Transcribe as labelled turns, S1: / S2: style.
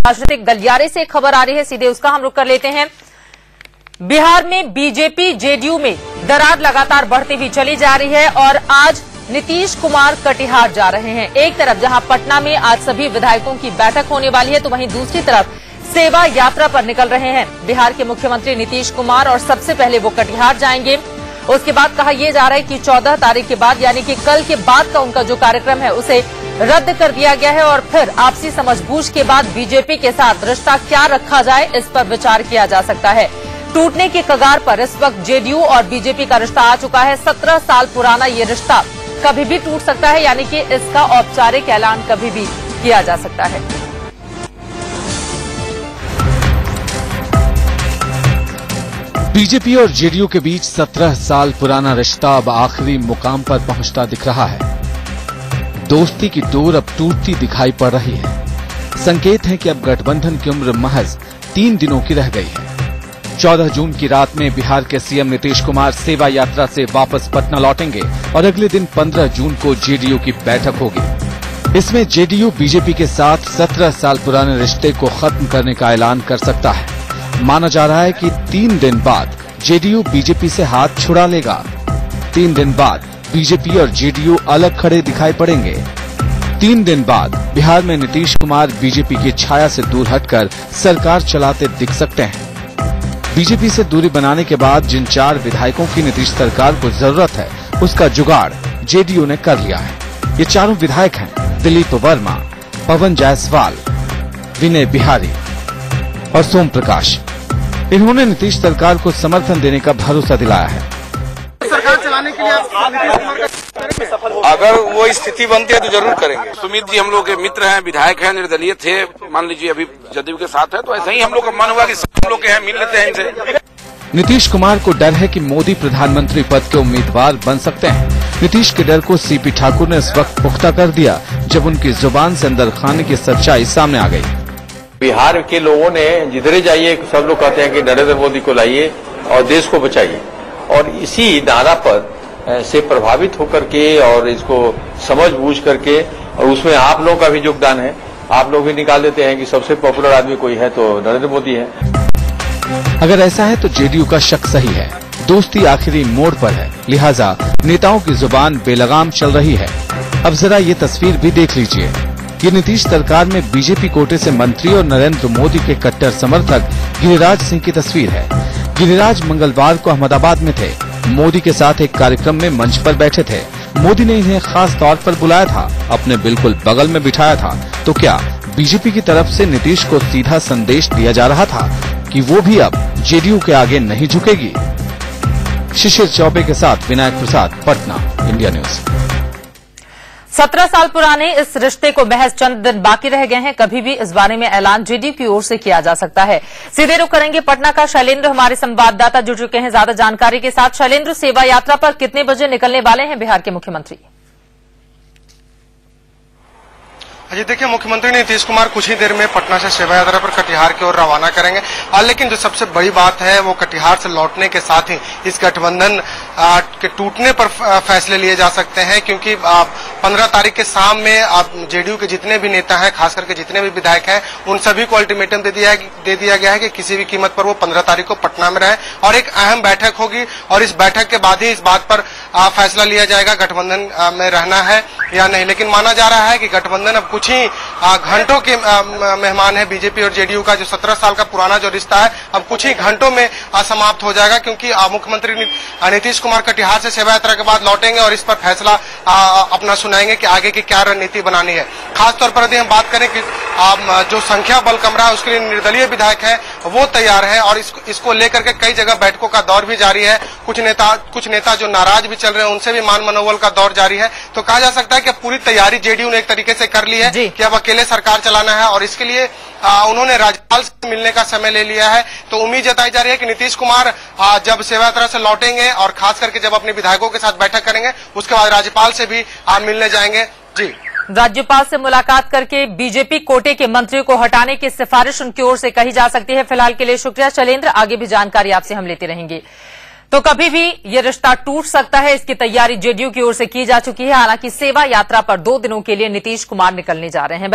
S1: राजनीतिक गलियारे से खबर आ रही है, सीधे उसका हम रुख कर लेते हैं। बिहार में बीजेपी जेडीयू में दरार लगातार बढ़ती हुई चली जा रही है और आज नीतीश कुमार कटिहार जा रहे हैं। एक तरफ जहां पटना में आज सभी विधायकों की बैठक होने वाली है, तो वहीं दूसरी तरफ सेवा यात्रा पर निकल रहे हैं बिहार के मुख्यमंत्री नीतीश कुमार और सबसे पहले वो कटिहार जाएंगे। उसके बाद कहा यह जा रहा है कि 14 तारीख के बाद यानी कि कल के बाद का उनका जो कार्यक्रम है उसे रद्द कर दिया गया है और फिर आपसी समझबूझ के बाद बीजेपी के साथ रिश्ता क्या रखा जाए, इस पर विचार किया जा सकता है। टूटने के कगार पर इस वक्त जेडीयू और बीजेपी का रिश्ता आ चुका है। 17 साल पुराना ये रिश्ता कभी भी टूट सकता है, यानी कि इसका औपचारिक ऐलान कभी भी किया जा सकता है।
S2: बीजेपी और जेडीयू के बीच 17 साल पुराना रिश्ता अब आखिरी मुकाम पर पहुंचता दिख रहा है। दोस्ती की डोर अब टूटती दिखाई पड़ रही है। संकेत है कि अब गठबंधन की उम्र महज 3 दिनों की रह गई है। 14 जून की रात में बिहार के सीएम नीतीश कुमार सेवा यात्रा से वापस पटना लौटेंगे और अगले दिन 15 जून को जेडीयू की बैठक होगी। इसमें जेडीयू बीजेपी के साथ 17 साल पुराने रिश्ते को खत्म करने का ऐलान कर सकता है। माना जा रहा है कि 3 दिन बाद जेडीयू बीजेपी से हाथ छुड़ा लेगा। 3 दिन बाद बीजेपी और जेडीयू अलग खड़े दिखाई पड़ेंगे। 3 दिन बाद बिहार में नीतीश कुमार बीजेपी की छाया से दूर हटकर सरकार चलाते दिख सकते हैं। बीजेपी से दूरी बनाने के बाद जिन 4 विधायकों की नीतीश सरकार को जरूरत है, उसका जुगाड़ जेडीयू ने कर लिया है। ये चारों विधायक हैं दिलीप वर्मा, पवन जायसवाल, विनय बिहारी और सोम प्रकाश। इन्होंने नीतीश सरकार को समर्थन देने का भरोसा दिलाया है।
S3: सरकार चलाने के लिए
S4: अगर वो स्थिति बनती है तो जरूर करेंगे। सुमित जी हम लोग के मित्र हैं, विधायक हैं, निर्दलीय थे, मान लीजिए अभी जदयू के साथ है, तो ऐसे ही हम लोग का मन हुआ कि सब लोग के हैं, मिल लेते हैं इनसे।
S2: नीतीश कुमार को डर है कि मोदी प्रधानमंत्री पद के उम्मीदवार बन सकते हैं। नीतीश के डर को सीपी ठाकुर ने इस वक्त पुख्ता कर दिया जब उनकी जुबान से अंदर खाने की सच्चाई सामने आ गई।
S5: बिहार के लोगों ने जिधर जाइए सब लोग कहते हैं कि नरेंद्र मोदी को लाइए और देश को बचाइए, और इसी नारा पर से प्रभावित होकर के और इसको समझ बूझ करके, और उसमें आप लोगों का भी योगदान है। आप लोग भी निकाल देते हैं कि सबसे पॉपुलर आदमी कोई है तो नरेंद्र मोदी है।
S2: अगर ऐसा है तो जेडीयू का शक सही है। दोस्ती आखिरी मोड़ पर है, लिहाजा नेताओं की जुबान बेलगाम चल रही है। अब जरा ये तस्वीर भी देख लीजिए। ये नीतीश सरकार में बीजेपी कोटे से मंत्री और नरेंद्र मोदी के कट्टर समर्थक गिरिराज सिंह की तस्वीर है। गिरिराज मंगलवार को अहमदाबाद में थे। मोदी के साथ एक कार्यक्रम में मंच पर बैठे थे। मोदी ने इन्हें खास तौर पर बुलाया था, अपने बिल्कुल बगल में बिठाया था। तो क्या बीजेपी की तरफ से नीतीश को सीधा संदेश दिया जा रहा था कि वो भी अब जेडीयू के आगे नहीं झुकेगी? शिशिर चौबे के साथ विनायक प्रसाद, पटना, इंडिया न्यूज।
S1: 17 साल पुराने इस रिश्ते को महज चंद दिन बाकी रह गए हैं। कभी भी इस बारे में ऐलान जेडीयू की ओर से किया जा सकता है। सीधे रुख करेंगे पटना का। शैलेंद्र हमारे संवाददाता जुड़ चुके हैं ज्यादा जानकारी के साथ। शैलेंद्र, सेवा यात्रा पर कितने बजे निकलने वाले हैं बिहार के मुख्यमंत्री?
S3: अजी देखिए, मुख्यमंत्री नीतीश कुमार कुछ ही देर में पटना से सेवा यात्रा पर कटिहार की ओर रवाना करेंगे। लेकिन जो सबसे बड़ी बात है वो कटिहार से लौटने के साथ ही इस गठबंधन के टूटने पर फैसले लिए जा सकते हैं, क्योंकि 15 तारीख के शाम में जेडीयू के जितने भी नेता हैं, खास करके जितने भी विधायक हैं, उन सभी को अल्टीमेटम दे दिया गया है कि किसी भी कीमत पर वो 15 तारीख को पटना में रहे और एक अहम बैठक होगी और इस बैठक के बाद ही इस बात पर फैसला लिया जाएगा गठबंधन में रहना है या नहीं। लेकिन माना जा रहा है कि गठबंधन अब कुछ ही घंटों के मेहमान है। बीजेपी और जेडीयू का जो 17 साल का पुराना जो रिश्ता है अब कुछ ही घंटों में समाप्त हो जाएगा, क्योंकि मुख्यमंत्री नीतीश कुमार कटिहार से सेवा यात्रा के बाद लौटेंगे और इस पर फैसला अपना सुनाएंगे कि आगे की क्या रणनीति बनानी है। खासतौर पर यदि हम बात करें कि जो संख्या बल कम रहा है उसके लिए निर्दलीय विधायक है वो तैयार है और इसको लेकर के कई जगह बैठकों का दौर भी जारी है। कुछ नेता जो नाराज भी चल रहे हैं उनसे भी मान मनोबल का दौर जारी है। तो कहा जा सकता है कि पूरी तैयारी जेडीयू ने एक तरीके से कर ली है कि अब अकेले सरकार चलाना है और इसके लिए उन्होंने राज्यपाल से मिलने का समय ले लिया है। तो उम्मीद जताई जा रही है कि नीतीश कुमार जब सेवा यात्रा से लौटेंगे और खास करके जब अपने विधायकों के साथ बैठक करेंगे उसके बाद राज्यपाल से भी मिलने जाएंगे। जी,
S1: राज्यपाल से मुलाकात करके बीजेपी कोटे के मंत्रियों को हटाने की सिफारिश उनकी ओर से कही जा सकती है। फिलहाल के लिए शुक्रिया शैलेंद्र, आगे भी जानकारी आपसे हम लेते रहेंगे। तो कभी भी ये रिश्ता टूट सकता है, इसकी तैयारी जेडीयू की ओर से की जा चुकी है। हालांकि सेवा यात्रा पर 2 दिनों के लिए नीतीश कुमार निकलने जा रहे हैं।